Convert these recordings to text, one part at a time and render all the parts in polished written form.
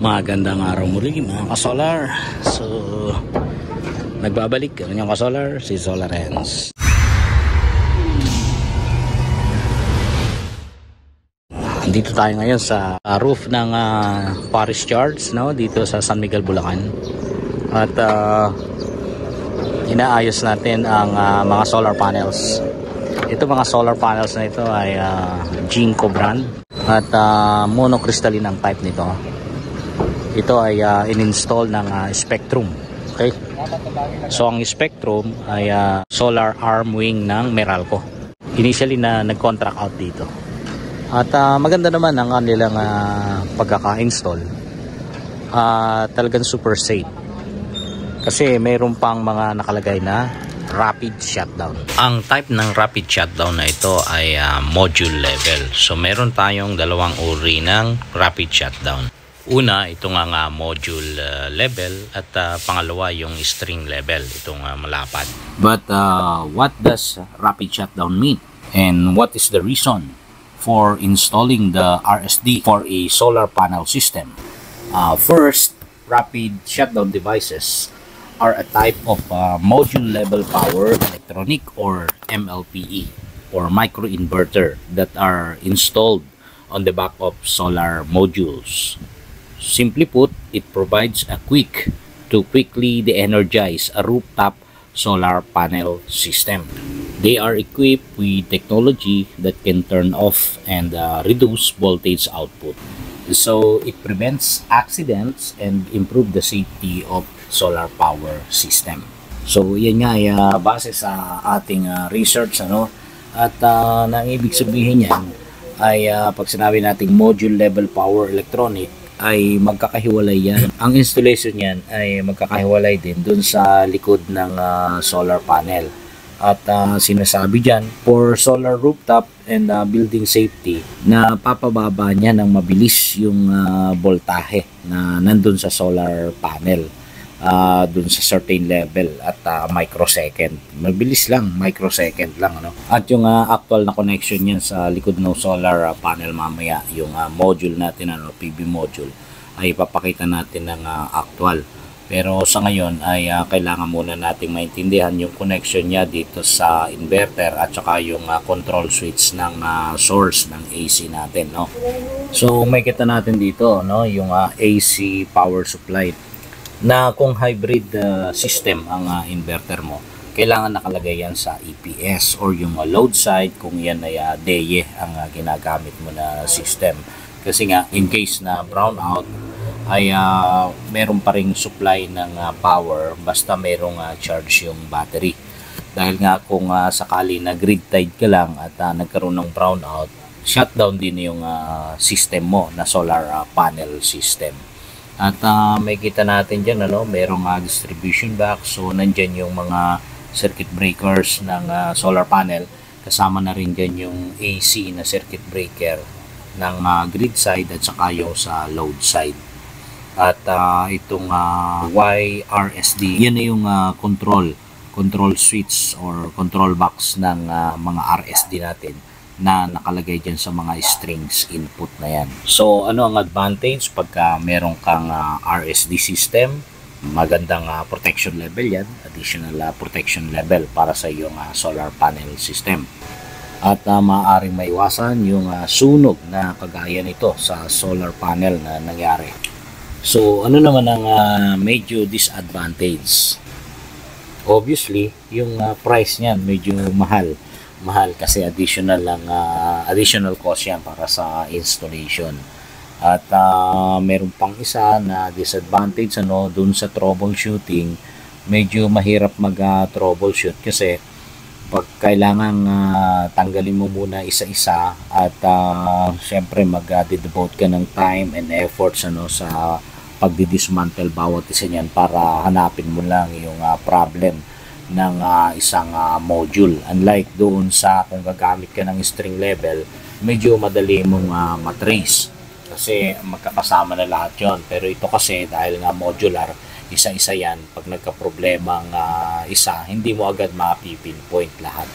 Magandang araw muli mga ka-solar. So, nagbabalik ang inyong ka-solar, si Solarens. Dito tayo ngayon sa roof ng Parish Church, no? Dito sa San Miguel, Bulacan. At inaayos natin ang mga solar panels. Ito mga solar panels na ito ay Jinko brand at monocrystalline ang type nito. Ito ay in-install ng Spectrum. Okay? So ang Spectrum ay solar arm wing ng Meralco. Initially na nag-contract out dito. At maganda naman ang kanilang pagkaka-install. Talagang super safe. Kasi mayroon pang mga nakalagay na rapid shutdown. Ang type ng rapid shutdown na ito ay module level. So meron tayong dalawang uri ng rapid shutdown. Una, ito nga module level at pangalawa yung string level, itong malapad. But what does rapid shutdown mean? And what is the reason for installing the RSD for a solar panel system? First, rapid shutdown devices are a type of module level power electronic or MLPE or microinverter that are installed on the back of solar modules. Simply put, it provides a quickly de-energize a rooftop solar panel system. They are equipped with technology that can turn off and reduce voltage output. So it prevents accidents and improve the safety of solar power system. So yan nga ay base sa ating research, ano, at nang ibig sabihin yan ay pag sinabi nating module level power electronic ay magkakahiwalay yan. Ang installation yan ay magkakahiwalay din dun sa likod ng solar panel. At sinasabi dyan, for solar rooftop and building safety, na papababa niya ng mabilis yung voltahe na nandun sa solar panel. Dun sa certain level at microsecond. Mabilis lang, microsecond lang. Ano? At yung actual na connection yan sa likod ng solar panel mamaya, yung module natin, PV module, ay papakita natin ng actual. Pero sa ngayon ay kailangan muna nating maintindihan yung connection niya dito sa inverter at saka yung control switch ng source ng AC natin, no? So may kita natin dito, no, yung AC power supply na kung hybrid system ang inverter mo, kailangan nakalagay yan sa EPS or yung load side kung yan ay DE ang ginagamit mo na system. Kasi nga in case na brownout ay meron pa ring supply ng power basta merong charge yung battery. Dahil nga kung sakali na grid tied ka lang at nagkaroon ng brownout, shutdown din yung system mo na solar panel system. At may kita natin dyan, ano, merong distribution box. So nandyan yung mga circuit breakers ng solar panel. Kasama na rin dyan yung AC na circuit breaker ng grid side at saka yung sa load side. At itong YRSD, yan na yung control switch or control box ng mga RSD natin na nakalagay dyan sa mga strings input na yan. So ano ang advantage pagka meron kang RSD system? Magandang protection level yan, additional protection level para sa iyong solar panel system. At maaaring maiwasan yung sunog na kagaya nito sa solar panel na nangyari. So ano naman ang medyo disadvantage? Obviously, yung price niyan medyo mahal kasi additional cost yan para sa installation. At meron pang isa na disadvantage, ano, dun sa troubleshooting. Medyo mahirap mag-troubleshoot kasi pag kailangan tanggalin mo muna isa-isa at syempre mag-devote ka ng time and efforts, ano, sa pagdi-dismantle bawat isa niyan para hanapin mo lang yung problem ng isang module. Unlike doon sa kung gagamit ka ng string level, medyo madali mong matrace kasi magkakasama na lahat yon. Pero ito kasi dahil nga modular, isa-isa yan. Pag nagka-problema ang isa, hindi mo agad ma-pinpoint lahat.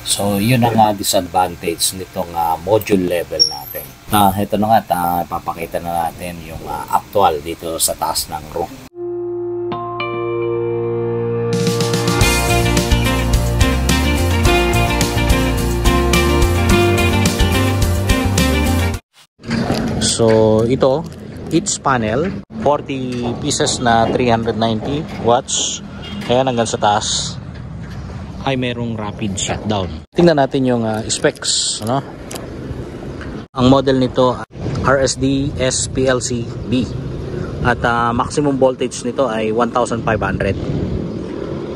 So, yun ang disadvantage nitong module level natin. Ito na nga, papakita na natin yung actual dito sa taas ng roof. So, ito, each panel, 40 pieces na 390 watts. Ayan, hanggang sa taas ay merong rapid shutdown. Tingnan natin yung specs, ano? Ang model nito RSD SPLC B at maximum voltage nito ay 1500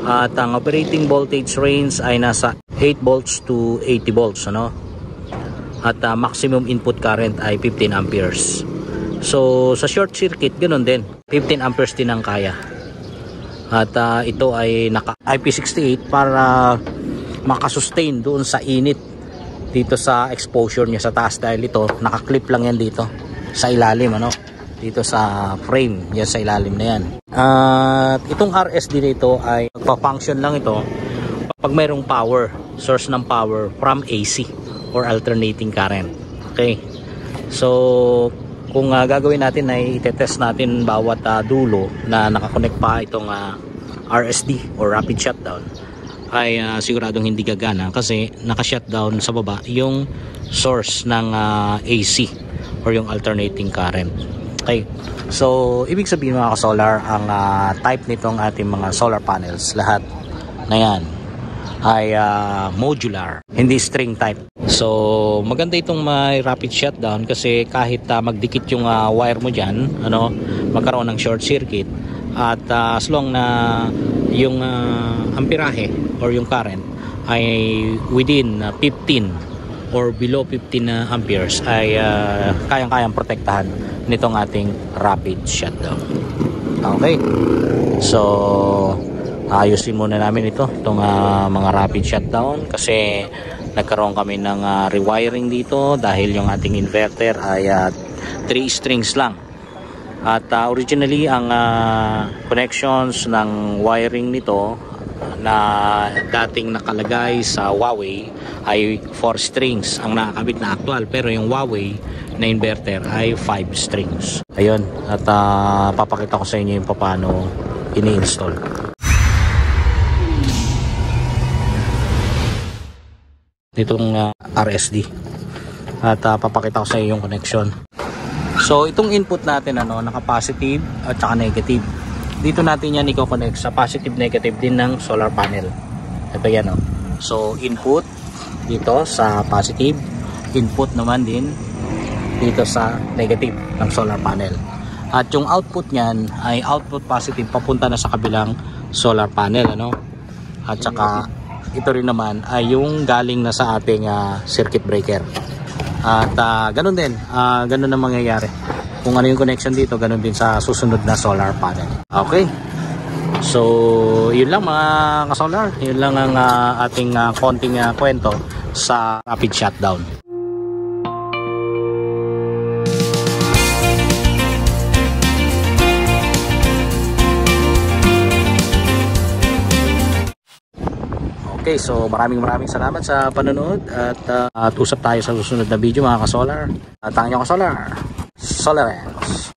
at ang operating voltage range ay nasa 8 volts to 80 volts, ano? At maximum input current ay 15 amperes. So sa short circuit ganoon din, 15 amperes din ang kaya. At ito ay naka IP68 para makasustain doon sa init dito sa exposure niya sa taas, dahil ito naka-clip lang yan dito sa ilalim, ano, dito sa frame yan, sa ilalim na yan. At itong RSD nito ay magpa-function lang ito pag mayroong power, source ng power from AC or alternating current. Okay, so kung gagawin natin ay itetest natin bawat dulo na nakakonect pa itong RSD or rapid shutdown, ay siguradong hindi gagana kasi naka-shutdown sa baba yung source ng AC or yung alternating current. Okay, so ibig sabihin mga ka-solar, ang type nitong ating mga solar panels, lahat na yan ay modular, hindi string type. So maganda itong may rapid shutdown kasi kahit magdikit yung wire mo dyan, ano, magkaroon ng short circuit, at as long na yung amperahe or yung current ay within 15 or below 15 amperes, ay kayang-kayang protektahan nitong ating rapid shutdown. Okay, so ayusin muna namin itong mga rapid shutdown kasi nagkaroon kami ng rewiring dito dahil yung ating inverter ay 3 strings lang. At originally ang connections ng wiring nito na dating nakalagay sa Huawei ay 4 strings ang nakakabit na actual, pero yung Huawei na inverter ay 5 strings. Ayun, at papakita ko sa inyo yung paano ini-install. Itong RSD at papakita ko sa iyo yung connection. So itong input natin, ano, naka positive at saka negative. Dito natin yan i-connect sa positive negative din ng solar panel. Ito yan, oh. So input dito sa positive, input naman din dito sa negative ng solar panel. At yung output niyan ay output positive papunta na sa kabilang solar panel, ano. At saka ito rin naman ay yung galing na sa ating circuit breaker. At ganun din, ganun ang mangyayari. Kung ano yung connection dito, ganun din sa susunod na solar panel. Okay, so yun lang mga ka-solar, yun lang ang ating konting kwento sa rapid shutdown. Okay, so maraming salamat sa panonood at usap tayo sa susunod na video mga ka-solar. At ang inyong ka-solar, Solarens.